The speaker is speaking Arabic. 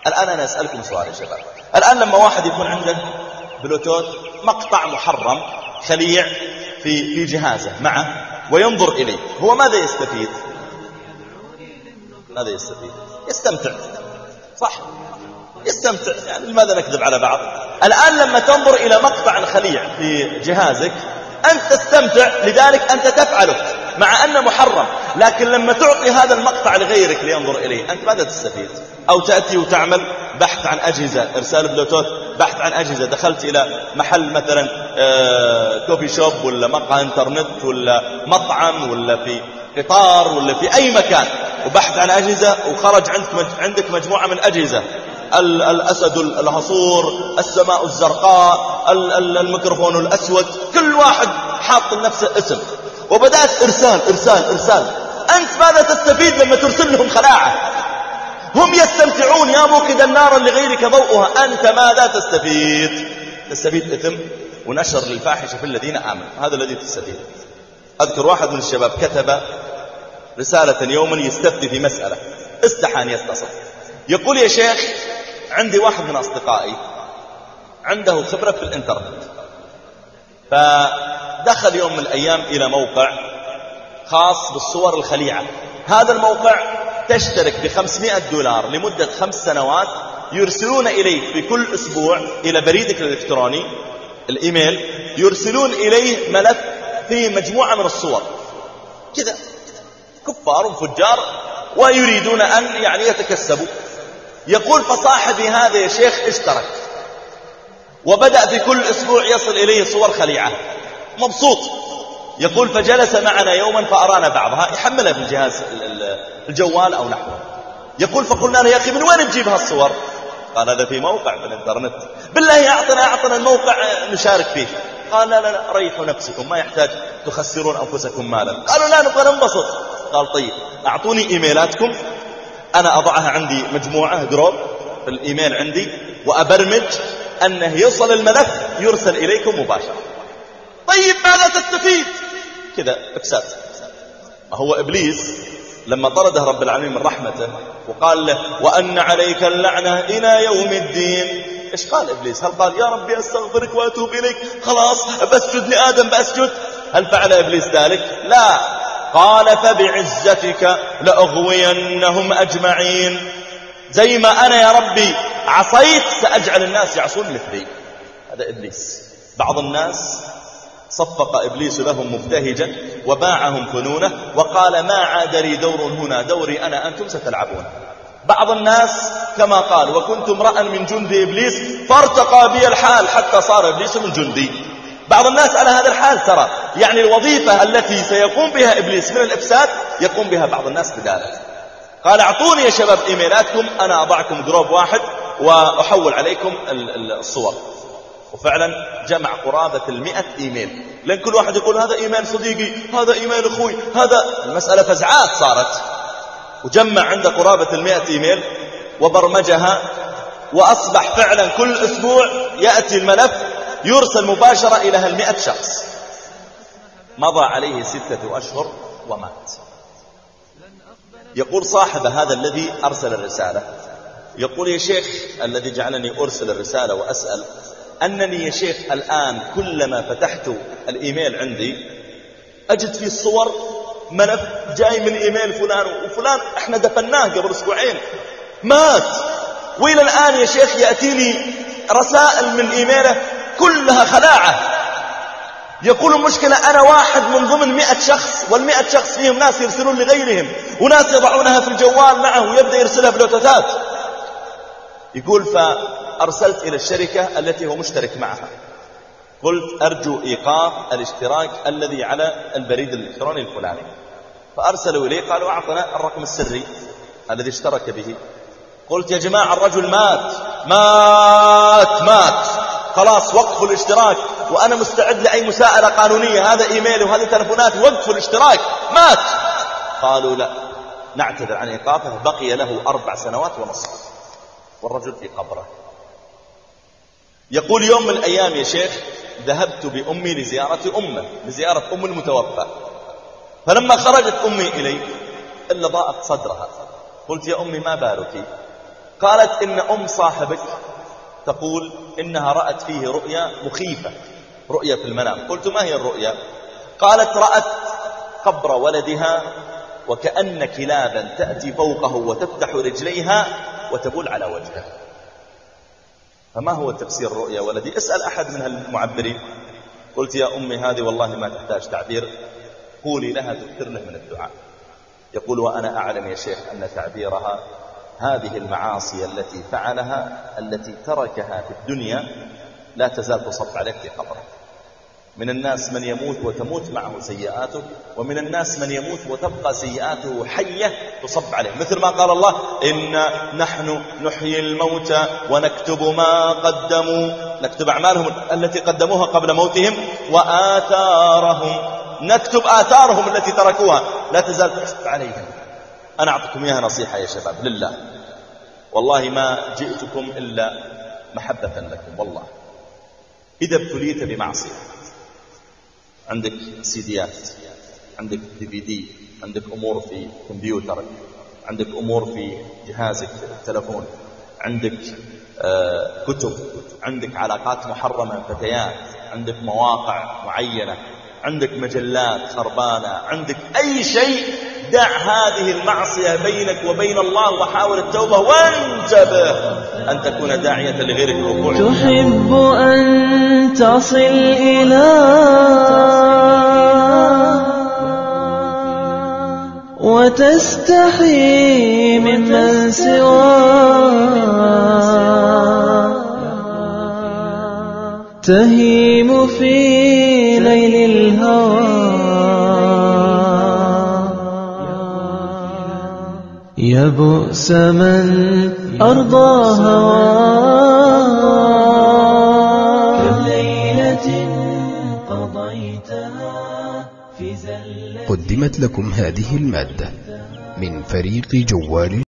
الآن أنا أسألكم سؤال يا شباب. الآن لما واحد يكون عنده بلوتوث مقطع محرم خليع في جهازه معه وينظر إليه، هو ماذا يستفيد؟ ماذا يستفيد؟ يستمتع، صح؟ يستمتع، يعني لماذا نكذب على بعض؟ الآن لما تنظر إلى مقطع خليع في جهازك أنت تستمتع، لذلك أنت تفعله مع أنه محرم. لكن لما تعطي هذا المقطع لغيرك لينظر إليه أنت ماذا تستفيد؟ أو تأتي وتعمل بحث عن أجهزة، إرسال بلوتوث، بحث عن أجهزة، دخلت إلى محل مثلا كوفي شوب ولا مقهى انترنت ولا مطعم ولا في قطار ولا في أي مكان وبحث عن أجهزة، وخرج عندك مجموعة من أجهزة، الأسد الهصور، السماء الزرقاء، الميكروفون الأسود، كل واحد حاط لنفسه اسم، وبدأت إرسال. أنت ماذا تستفيد لما ترسل لهم خلاعة؟ هم يستمتعون يا موقد النار لغيرك ضوءها، أنت ماذا تستفيد؟ تستفيد إثم ونشر للفاحشة في الذين آمنوا، هذا الذي تستفيد. أذكر واحد من الشباب كتب رسالة يوما يستفتي في مسألة، استحى أن يستصح. يقول يا شيخ عندي واحد من أصدقائي عنده خبرة في الإنترنت، فدخل يوم من الأيام إلى موقع خاص بالصور الخليعة. هذا الموقع تشترك $500 لمدة 5 سنوات، يرسلون إليك في كل أسبوع إلى بريدك الإلكتروني الإيميل، يرسلون إليه ملف فيه مجموعة من الصور كذا، كفار وفجار ويريدون أن يعني يتكسبوا. يقول فصاحبي هذا يا شيخ اشترك وبدأ في كل أسبوع يصل إليه صور خليعة، مبسوط. يقول فجلس معنا يوما فأرانا بعضها، يحملها في الجهاز الجوال أو نحوه. يقول فقلنا له يا أخي من وين تجيب هالصور؟ قال هذا في موقع في الانترنت. بالله أعطنا الموقع نشارك فيه. قال لا ريحوا نفسكم، ما يحتاج تخسرون أنفسكم مالا. قالوا لا نبغى ننبسط. قال طيب أعطوني إيميلاتكم، أنا أضعها عندي مجموعة جروب في الإيميل عندي، وأبرمج أنه يوصل الملف يرسل إليكم مباشرة. طيب ماذا تستفيد؟ كذا إفساد. ما هو إبليس لما طرده رب العالمين من رحمته وقال له وأن عليك اللعنة إلى يوم الدين، إيش قال إبليس؟ هل قال يا ربي أستغفرك وأتوب إليك خلاص بسجد لآدم بأسجد؟ هل فعل إبليس ذلك؟ لا، قال فبعزتك لأغوينهم أجمعين. زي ما أنا يا ربي عصيت سأجعل الناس يعصون مثلي. هذا إبليس. بعض الناس صفق إبليس لهم مبتهجا وباعهم فنونه وقال ما عاد لي دور هنا، دوري أنا أنتم ستلعبون. بعض الناس كما قال وكنت امرأ من جند إبليس فارتقى بي الحال حتى صار إبليس من جندي. بعض الناس على هذا الحال ترى، يعني الوظيفة التي سيقوم بها إبليس من الإفساد يقوم بها بعض الناس بداله. قال اعطوني يا شباب إيميلاتكم، أنا أضعكم جروب واحد وأحول عليكم الصور. وفعلا جمع قرابة 100 إيميل، لأن كل واحد يقول هذا إيميل صديقي، هذا إيميل أخوي، هذا المسألة فزعات صارت. وجمع عنده قرابة 100 إيميل وبرمجها، وأصبح فعلا كل أسبوع يأتي الملف يرسل مباشرة إلى 100 شخص. مضى عليه 6 أشهر ومات. يقول صاحب هذا الذي أرسل الرسالة، يقول يا شيخ الذي جعلني أرسل الرسالة وأسأل أنني يا شيخ الآن كلما فتحت الإيميل عندي أجد فيه الصور ملف جاي من إيميل فلان وفلان احنا دفناه قبل أسبوعين مات، وإلى الآن يا شيخ يأتيني رسائل من إيميله كلها خلاعة. يقول المشكلة أنا واحد من ضمن 100 شخص، وال100 شخص فيهم ناس يرسلون لغيرهم وناس يضعونها في الجوال معه ويبدأ يرسلها بلوتوثات. يقول فأرسلت إلى الشركة التي هو مشترك معها، قلت أرجو إيقاف الاشتراك الذي على البريد الإلكتروني الفلاني. فأرسلوا إليه قالوا أعطنا الرقم السري الذي اشترك به. قلت يا جماعة الرجل مات خلاص وقفوا الاشتراك، وأنا مستعد لأي مساءلة قانونية، هذا إيميل وهذه تلفونات، وقفوا الاشتراك مات. قالوا لا نعتذر عن إيقافه، بقي له 4 سنوات ونصف والرجل في قبره. يقول يوم من الأيام يا شيخ ذهبت بأمي لزيارة أم المتوفى، فلما خرجت أمي إلي إلا ضاءت صدرها. قلت يا أمي ما بالك؟ قالت إن أم صاحبك تقول إنها رأت فيه رؤيا مخيفة، رؤيا في المنام. قلت ما هي الرؤيا؟ قالت رأت قبر ولدها وكأن كلابا تأتي فوقه وتفتح رجليها وتبول على وجهه. فما هو تفسير الرؤيا ولدي؟ اسأل أحد من المعبرين. قلت يا أمي هذه والله ما تحتاج تعبير، قولي لها تكثر له من الدعاء. يقول وأنا أعلم يا شيخ أن تعبيرها هذه المعاصي التي فعلها التي تركها في الدنيا لا تزال تصب عليك في قبره. من الناس من يموت وتموت معه سيئاته، ومن الناس من يموت وتبقى سيئاته حية تصب عليه، مثل ما قال الله إنا نحن نحيي الموتى ونكتب ما قدموا، نكتب أعمالهم التي قدموها قبل موتهم وآثارهم، نكتب آثارهم التي تركوها لا تزال تصب عليهم. أنا أعطيكم إياها نصيحة يا شباب لله، والله ما جئتكم إلا محبة لكم. والله إذا ابتليت بمعصية، عندك سيديات، عندك DVD، عندك أمور في كمبيوترك، عندك أمور في جهازك في التلفون، عندك كتب، عندك علاقات محرمة فتيات، عندك مواقع معينة، عندك مجلات خربانة، عندك أي شيء، دع هذه المعصية بينك وبين الله وحاول التوبة، وانتبه أن تكون داعية لغيرك الوقوع. تحب أن تصل إلى وتستحي ممن سواه، تهيم في ليل الهوى، يا بؤس من أرضى هواه، كم ليلة قضيتها في زلة. قدمت لكم هذه المادة من فريق جوال